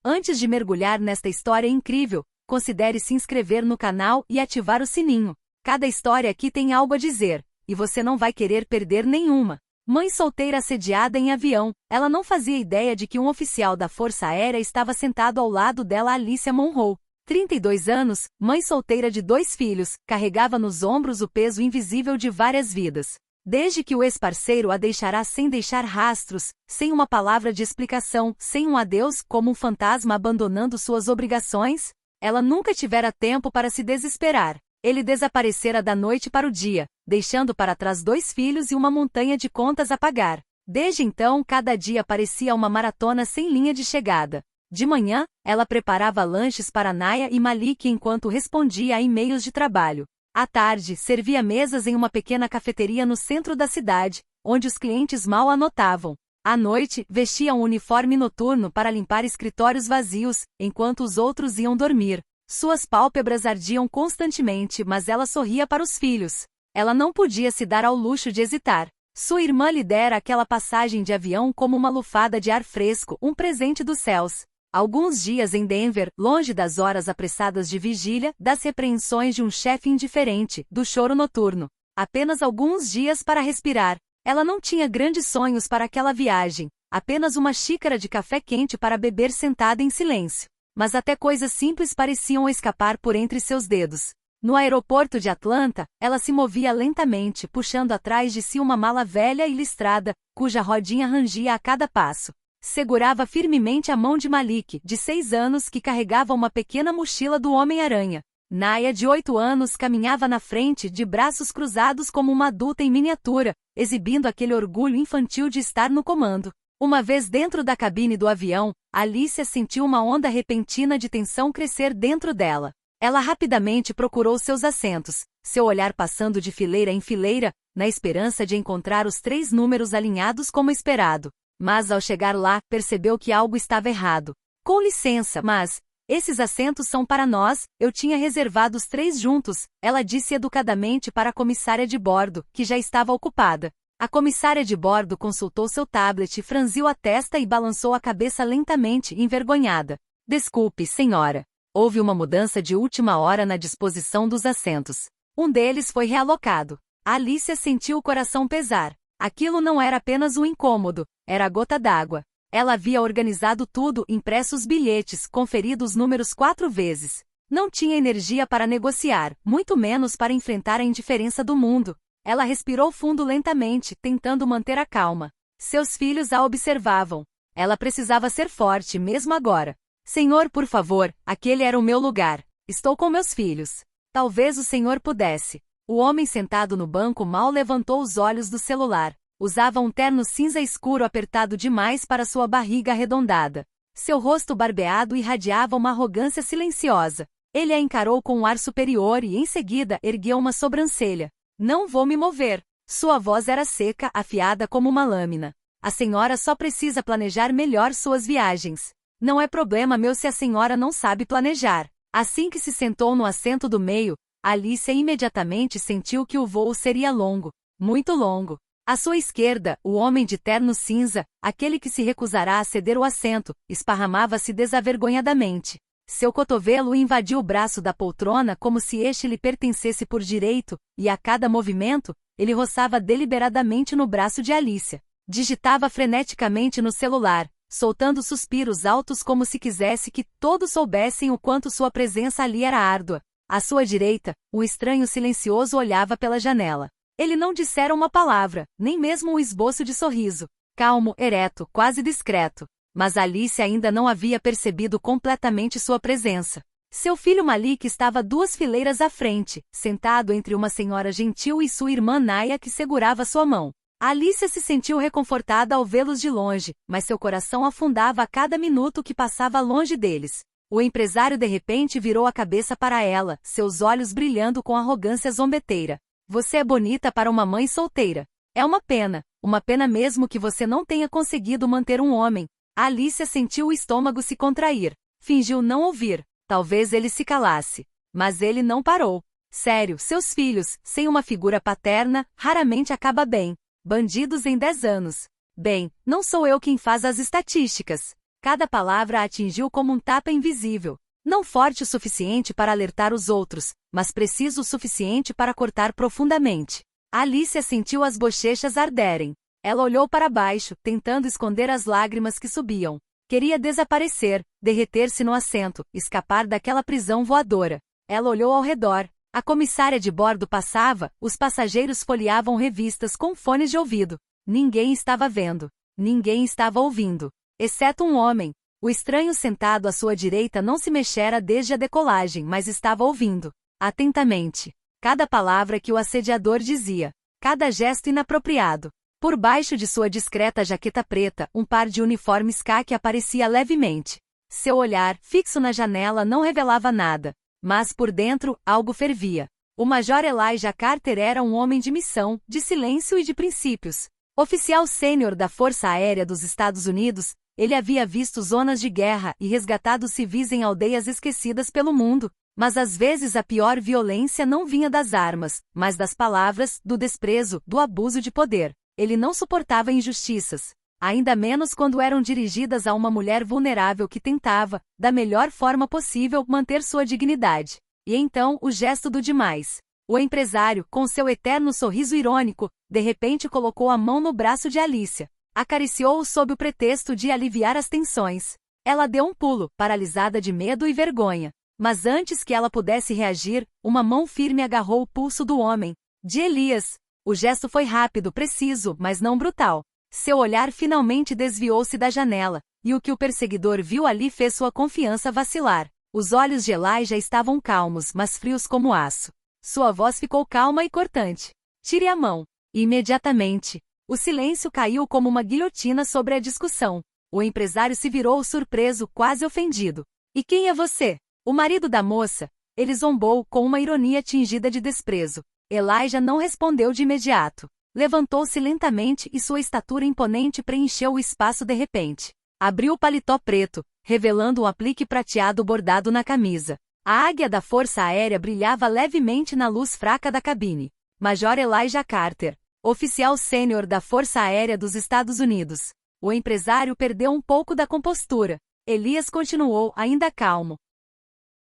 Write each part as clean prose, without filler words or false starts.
Antes de mergulhar nesta história incrível, considere se inscrever no canal e ativar o sininho. Cada história aqui tem algo a dizer, e você não vai querer perder nenhuma. Mãe solteira assediada em avião. Ela não fazia ideia de que um oficial da Força Aérea estava sentado ao lado dela. Alicia Monroe, 32 anos, mãe solteira de 2 filhos, carregava nos ombros o peso invisível de várias vidas. Desde que o ex-parceiro a deixará sem deixar rastros, sem uma palavra de explicação, sem um adeus, como um fantasma abandonando suas obrigações, ela nunca tivera tempo para se desesperar. Ele desaparecera da noite para o dia, deixando para trás 2 filhos e uma montanha de contas a pagar. Desde então, cada dia parecia uma maratona sem linha de chegada. De manhã, ela preparava lanches para Naya e Malik enquanto respondia a e-mails de trabalho. À tarde, servia mesas em uma pequena cafeteria no centro da cidade, onde os clientes mal a notavam. À noite, vestia um uniforme noturno para limpar escritórios vazios, enquanto os outros iam dormir. Suas pálpebras ardiam constantemente, mas ela sorria para os filhos. Ela não podia se dar ao luxo de hesitar. Sua irmã lhe dera aquela passagem de avião como uma lufada de ar fresco, um presente dos céus. Alguns dias em Denver, longe das horas apressadas de vigília, das repreensões de um chefe indiferente, do choro noturno. Apenas alguns dias para respirar. Ela não tinha grandes sonhos para aquela viagem, apenas uma xícara de café quente para beber sentada em silêncio. Mas até coisas simples pareciam escapar por entre seus dedos. No aeroporto de Atlanta, ela se movia lentamente, puxando atrás de si uma mala velha e listrada, cuja rodinha rangia a cada passo. Segurava firmemente a mão de Malik, de 6 anos, que carregava uma pequena mochila do Homem-Aranha. Naya, de 8 anos, caminhava na frente, de braços cruzados como uma adulta em miniatura, exibindo aquele orgulho infantil de estar no comando. Uma vez dentro da cabine do avião, Alicia sentiu uma onda repentina de tensão crescer dentro dela. Ela rapidamente procurou seus assentos, seu olhar passando de fileira em fileira, na esperança de encontrar os 3 números alinhados como esperado. Mas ao chegar lá, percebeu que algo estava errado. Com licença, mas esses assentos são para nós, eu tinha reservado os 3 juntos, ela disse educadamente para a comissária de bordo, que já estava ocupada. A comissária de bordo consultou seu tablet, franziu a testa e balançou a cabeça lentamente, envergonhada. Desculpe, senhora. Houve uma mudança de última hora na disposição dos assentos. Um deles foi realocado. Alicia sentiu o coração pesar. Aquilo não era apenas um incômodo, era a gota d'água. Ela havia organizado tudo, impresso os bilhetes, conferido os números 4 vezes. Não tinha energia para negociar, muito menos para enfrentar a indiferença do mundo. Ela respirou fundo lentamente, tentando manter a calma. Seus filhos a observavam. Ela precisava ser forte, mesmo agora. Senhor, por favor, aquele era o meu lugar. Estou com meus filhos. Talvez o senhor pudesse. O homem sentado no banco mal levantou os olhos do celular. Usava um terno cinza escuro apertado demais para sua barriga arredondada. Seu rosto barbeado irradiava uma arrogância silenciosa. Ele a encarou com um ar superior e, em seguida, ergueu uma sobrancelha. Não vou me mover. Sua voz era seca, afiada como uma lâmina. A senhora só precisa planejar melhor suas viagens. Não é problema meu se a senhora não sabe planejar. Assim que se sentou no assento do meio, Alicia imediatamente sentiu que o voo seria longo, muito longo. À sua esquerda, o homem de terno cinza, aquele que se recusará a ceder o assento, esparramava-se desavergonhadamente. Seu cotovelo invadiu o braço da poltrona como se este lhe pertencesse por direito, e a cada movimento, ele roçava deliberadamente no braço de Alicia. Digitava freneticamente no celular, soltando suspiros altos como se quisesse que todos soubessem o quanto sua presença ali era árdua. À sua direita, um estranho silencioso olhava pela janela. Ele não dissera uma palavra, nem mesmo um esboço de sorriso. Calmo, ereto, quase discreto. Mas Alicia ainda não havia percebido completamente sua presença. Seu filho Malik estava 2 fileiras à frente, sentado entre uma senhora gentil e sua irmã Naya que segurava sua mão. Alicia se sentiu reconfortada ao vê-los de longe, mas seu coração afundava a cada minuto que passava longe deles. O empresário de repente virou a cabeça para ela, seus olhos brilhando com arrogância zombeteira. Você é bonita para uma mãe solteira. É uma pena mesmo que você não tenha conseguido manter um homem. Alicia sentiu o estômago se contrair. Fingiu não ouvir. Talvez ele se calasse. Mas ele não parou. Sério, seus filhos, sem uma figura paterna, raramente acaba bem. Bandidos em 10 anos. Bem, não sou eu quem faz as estatísticas. Cada palavra a atingiu como um tapa invisível. Não forte o suficiente para alertar os outros, mas preciso o suficiente para cortar profundamente. Alicia sentiu as bochechas arderem. Ela olhou para baixo, tentando esconder as lágrimas que subiam. Queria desaparecer, derreter-se no assento, escapar daquela prisão voadora. Ela olhou ao redor. A comissária de bordo passava, os passageiros folheavam revistas com fones de ouvido. Ninguém estava vendo. Ninguém estava ouvindo. Exceto um homem. O estranho sentado à sua direita não se mexera desde a decolagem, mas estava ouvindo. Atentamente. Cada palavra que o assediador dizia. Cada gesto inapropriado. Por baixo de sua discreta jaqueta preta, um par de uniformes caqui aparecia levemente. Seu olhar, fixo na janela, não revelava nada. Mas por dentro, algo fervia. O Major Elijah Carter era um homem de missão, de silêncio e de princípios. Oficial sênior da Força Aérea dos Estados Unidos, ele havia visto zonas de guerra e resgatado civis em aldeias esquecidas pelo mundo. Mas às vezes a pior violência não vinha das armas, mas das palavras, do desprezo, do abuso de poder. Ele não suportava injustiças, ainda menos quando eram dirigidas a uma mulher vulnerável que tentava, da melhor forma possível, manter sua dignidade. E então, o gesto do demais. O empresário, com seu eterno sorriso irônico, de repente colocou a mão no braço de Alicia. Acariciou-o sob o pretexto de aliviar as tensões. Ela deu um pulo, paralisada de medo e vergonha. Mas antes que ela pudesse reagir, uma mão firme agarrou o pulso do homem. De Elias. O gesto foi rápido, preciso, mas não brutal. Seu olhar finalmente desviou-se da janela, e o que o perseguidor viu ali fez sua confiança vacilar. Os olhos de Elijah estavam calmos, mas frios como aço. Sua voz ficou calma e cortante. Tire a mão. Imediatamente. O silêncio caiu como uma guilhotina sobre a discussão. O empresário se virou surpreso, quase ofendido. E quem é você? O marido da moça? Ele zombou com uma ironia tingida de desprezo. Elijah não respondeu de imediato. Levantou-se lentamente e sua estatura imponente preencheu o espaço de repente. Abriu o paletó preto, revelando um aplique prateado bordado na camisa. A águia da Força Aérea brilhava levemente na luz fraca da cabine. Major Elijah Carter, oficial sênior da Força Aérea dos Estados Unidos. O empresário perdeu um pouco da compostura. Elias continuou, ainda calmo.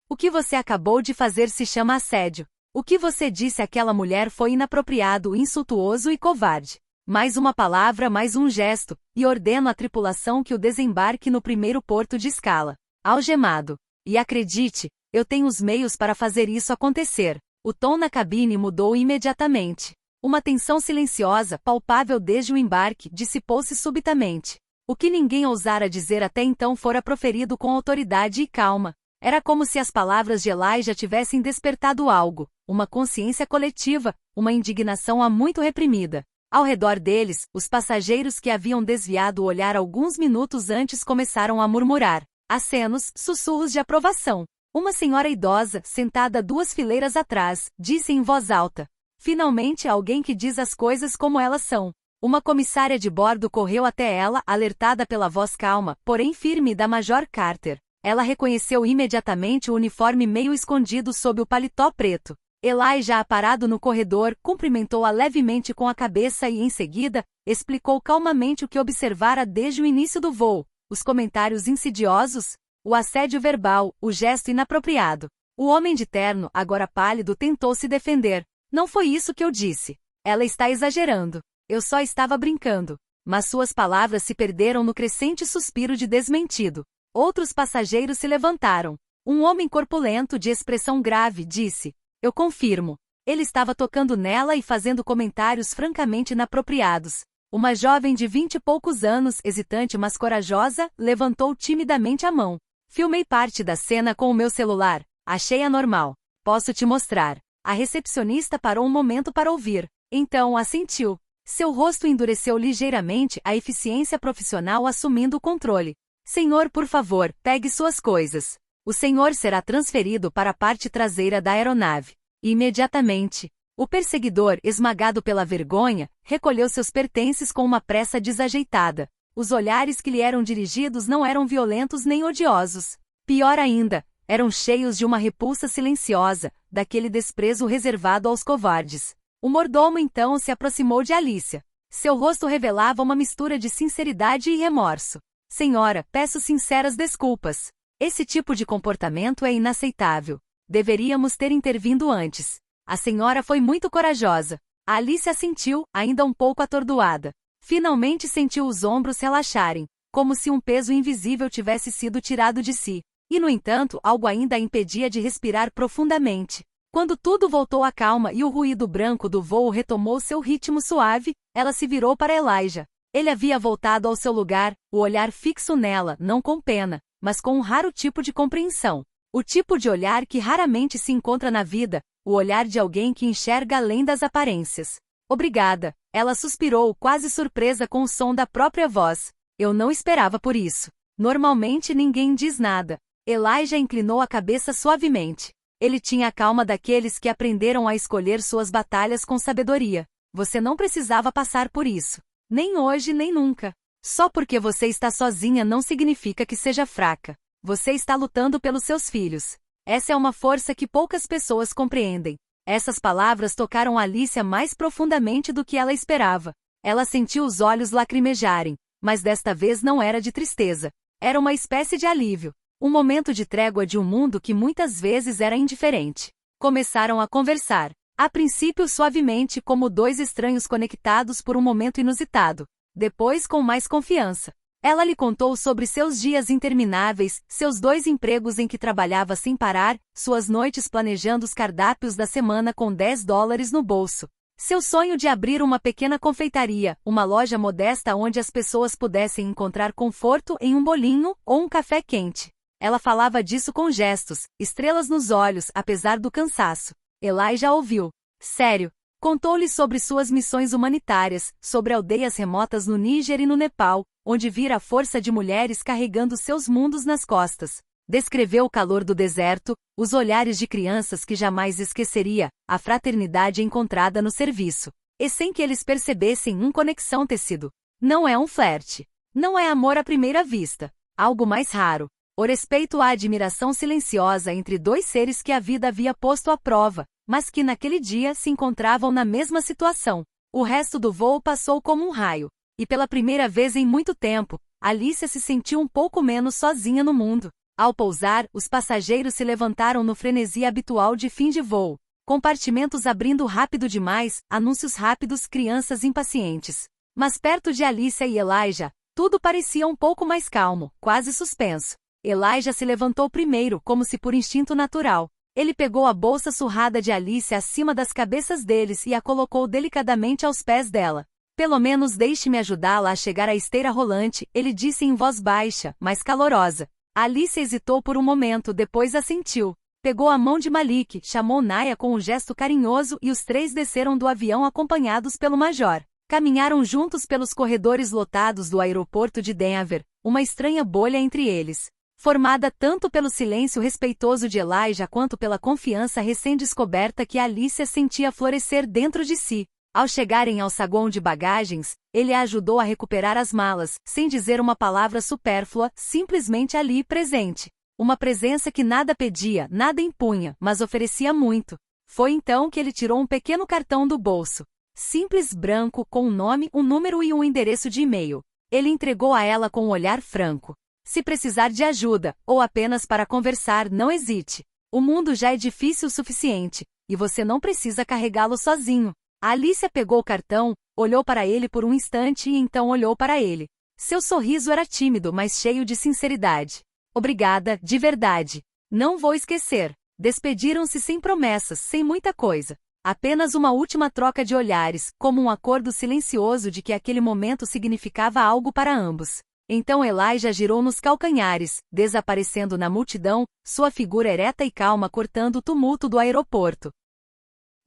O que você acabou de fazer se chama assédio. O que você disse àquela mulher foi inapropriado, insultuoso e covarde. Mais uma palavra, mais um gesto, e ordeno à tripulação que o desembarque no primeiro porto de escala. Algemado. E acredite, eu tenho os meios para fazer isso acontecer. O tom na cabine mudou imediatamente. Uma tensão silenciosa, palpável desde o embarque, dissipou-se subitamente. O que ninguém ousara dizer até então fora proferido com autoridade e calma. Era como se as palavras de Elijah tivessem despertado algo, uma consciência coletiva, uma indignação há muito reprimida. Ao redor deles, os passageiros que haviam desviado o olhar alguns minutos antes começaram a murmurar. Acenos, sussurros de aprovação. Uma senhora idosa, sentada 2 fileiras atrás, disse em voz alta. Finalmente alguém que diz as coisas como elas são. Uma comissária de bordo correu até ela, alertada pela voz calma, porém firme da Major Carter. Ela reconheceu imediatamente o uniforme meio escondido sob o paletó preto. Elijah, parado no corredor, cumprimentou-a levemente com a cabeça e, em seguida, explicou calmamente o que observara desde o início do voo. Os comentários insidiosos, o assédio verbal, o gesto inapropriado. O homem de terno, agora pálido, tentou se defender. Não foi isso que eu disse. Ela está exagerando. Eu só estava brincando. Mas suas palavras se perderam no crescente suspiro de desmentido. Outros passageiros se levantaram. Um homem corpulento de expressão grave disse: eu confirmo. Ele estava tocando nela e fazendo comentários francamente inapropriados. Uma jovem de 20 e poucos anos, hesitante mas corajosa, levantou timidamente a mão. Filmei parte da cena com o meu celular. Achei anormal. Posso te mostrar. A recepcionista parou um momento para ouvir. Então assentiu. Seu rosto endureceu ligeiramente, a eficiência profissional assumindo o controle. Senhor, por favor, pegue suas coisas. O senhor será transferido para a parte traseira da aeronave. Imediatamente. O perseguidor, esmagado pela vergonha, recolheu seus pertences com uma pressa desajeitada. Os olhares que lhe eram dirigidos não eram violentos nem odiosos. Pior ainda, eram cheios de uma repulsa silenciosa, daquele desprezo reservado aos covardes. O mordomo então se aproximou de Alicia. Seu rosto revelava uma mistura de sinceridade e remorso. Senhora, peço sinceras desculpas. Esse tipo de comportamento é inaceitável. Deveríamos ter intervindo antes. A senhora foi muito corajosa. A Alice assentiu, ainda um pouco atordoada. Finalmente sentiu os ombros relaxarem, como se um peso invisível tivesse sido tirado de si. E, no entanto, algo ainda a impedia de respirar profundamente. Quando tudo voltou à calma e o ruído branco do voo retomou seu ritmo suave, ela se virou para Elijah. Ele havia voltado ao seu lugar, o olhar fixo nela, não com pena, mas com um raro tipo de compreensão. O tipo de olhar que raramente se encontra na vida, o olhar de alguém que enxerga além das aparências. Obrigada, ela suspirou, quase surpresa com o som da própria voz. Eu não esperava por isso. Normalmente ninguém diz nada. Elijah inclinou a cabeça suavemente. Ele tinha a calma daqueles que aprenderam a escolher suas batalhas com sabedoria. Você não precisava passar por isso. Nem hoje nem nunca. Só porque você está sozinha não significa que seja fraca. Você está lutando pelos seus filhos. Essa é uma força que poucas pessoas compreendem. Essas palavras tocaram Alicia mais profundamente do que ela esperava. Ela sentiu os olhos lacrimejarem, mas desta vez não era de tristeza. Era uma espécie de alívio. Um momento de trégua de um mundo que muitas vezes era indiferente. Começaram a conversar. A princípio suavemente como dois estranhos conectados por um momento inusitado. Depois com mais confiança. Ela lhe contou sobre seus dias intermináveis, seus 2 empregos em que trabalhava sem parar, suas noites planejando os cardápios da semana com $10 no bolso. Seu sonho de abrir uma pequena confeitaria, uma loja modesta onde as pessoas pudessem encontrar conforto em um bolinho ou um café quente. Ela falava disso com gestos, estrelas nos olhos, apesar do cansaço. Elijah ouviu. Sério. Contou-lhe sobre suas missões humanitárias, sobre aldeias remotas no Níger e no Nepal, onde vira a força de mulheres carregando seus mundos nas costas. Descreveu o calor do deserto, os olhares de crianças que jamais esqueceria, a fraternidade encontrada no serviço. E sem que eles percebessem conexão tecido. Não é um flerte. Não é amor à primeira vista. Algo mais raro. O respeito à admiração silenciosa entre 2 seres que a vida havia posto à prova, mas que naquele dia se encontravam na mesma situação. O resto do voo passou como um raio. E pela primeira vez em muito tempo, Alicia se sentiu um pouco menos sozinha no mundo. Ao pousar, os passageiros se levantaram no frenesi habitual de fim de voo. Compartimentos abrindo rápido demais, anúncios rápidos, crianças impacientes. Mas perto de Alicia e Elijah, tudo parecia um pouco mais calmo, quase suspenso. Elijah se levantou primeiro, como se por instinto natural. Ele pegou a bolsa surrada de Alicia acima das cabeças deles e a colocou delicadamente aos pés dela. Pelo menos deixe-me ajudá-la a chegar à esteira rolante, ele disse em voz baixa, mas calorosa. Alicia hesitou por um momento, depois assentiu. Pegou a mão de Malik, chamou Naya com um gesto carinhoso e os 3 desceram do avião acompanhados pelo major. Caminharam juntos pelos corredores lotados do aeroporto de Denver, uma estranha bolha entre eles. Formada tanto pelo silêncio respeitoso de Elijah quanto pela confiança recém-descoberta que Alicia sentia florescer dentro de si. Ao chegarem ao saguão de bagagens, ele a ajudou a recuperar as malas, sem dizer uma palavra supérflua, simplesmente ali presente. Uma presença que nada pedia, nada impunha, mas oferecia muito. Foi então que ele tirou um pequeno cartão do bolso. Simples branco, com um nome, um número e um endereço de e-mail. Ele entregou a ela com um olhar franco. Se precisar de ajuda, ou apenas para conversar, não hesite. O mundo já é difícil o suficiente, e você não precisa carregá-lo sozinho. A Alicia pegou o cartão, olhou para ele por um instante e então olhou para ele. Seu sorriso era tímido, mas cheio de sinceridade. Obrigada, de verdade. Não vou esquecer. Despediram-se sem promessas, sem muita coisa. Apenas uma última troca de olhares, como um acordo silencioso de que aquele momento significava algo para ambos. Então Elijah girou nos calcanhares, desaparecendo na multidão, sua figura ereta e calma cortando o tumulto do aeroporto.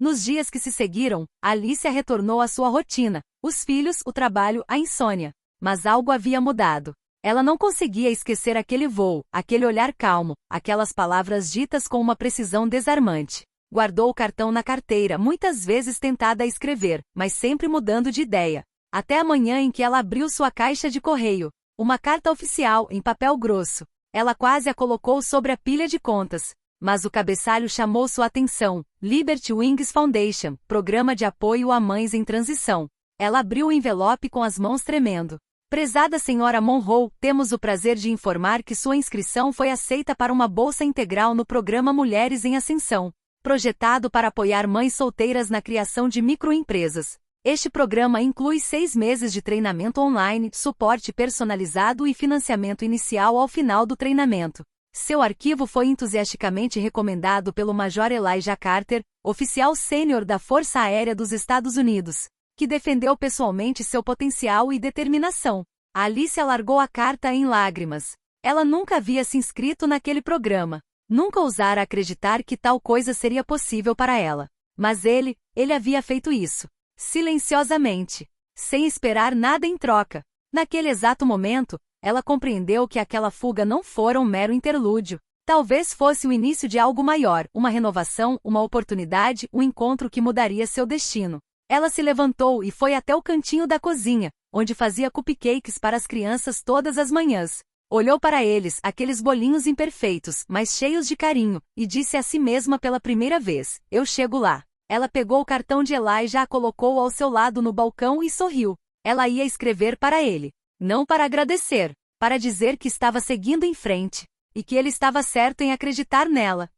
Nos dias que se seguiram, Alicia retornou à sua rotina, os filhos, o trabalho, a insônia. Mas algo havia mudado. Ela não conseguia esquecer aquele voo, aquele olhar calmo, aquelas palavras ditas com uma precisão desarmante. Guardou o cartão na carteira, muitas vezes tentada a escrever, mas sempre mudando de ideia. Até a manhã em que ela abriu sua caixa de correio. Uma carta oficial, em papel grosso. Ela quase a colocou sobre a pilha de contas. Mas o cabeçalho chamou sua atenção. Liberty Wings Foundation, Programa de Apoio a Mães em Transição. Ela abriu o envelope com as mãos tremendo. Prezada senhora Monroe, temos o prazer de informar que sua inscrição foi aceita para uma bolsa integral no programa Mulheres em Ascensão, projetado para apoiar mães solteiras na criação de microempresas. Este programa inclui 6 meses de treinamento online, suporte personalizado e financiamento inicial ao final do treinamento. Seu arquivo foi entusiasticamente recomendado pelo Major Elijah Carter, oficial sênior da Força Aérea dos Estados Unidos, que defendeu pessoalmente seu potencial e determinação. A Alicia largou a carta em lágrimas. Ela nunca havia se inscrito naquele programa. Nunca ousara acreditar que tal coisa seria possível para ela. Mas ele havia feito isso. Silenciosamente. Sem esperar nada em troca. Naquele exato momento, ela compreendeu que aquela fuga não fora um mero interlúdio. Talvez fosse o início de algo maior, uma renovação, uma oportunidade, um encontro que mudaria seu destino. Ela se levantou e foi até o cantinho da cozinha, onde fazia cupcakes para as crianças todas as manhãs. Olhou para eles, aqueles bolinhos imperfeitos, mas cheios de carinho, e disse a si mesma pela primeira vez: eu chego lá. Ela pegou o cartão de Eli e já a colocou ao seu lado no balcão e sorriu. Ela ia escrever para ele. Não para agradecer, para dizer que estava seguindo em frente, e que ele estava certo em acreditar nela.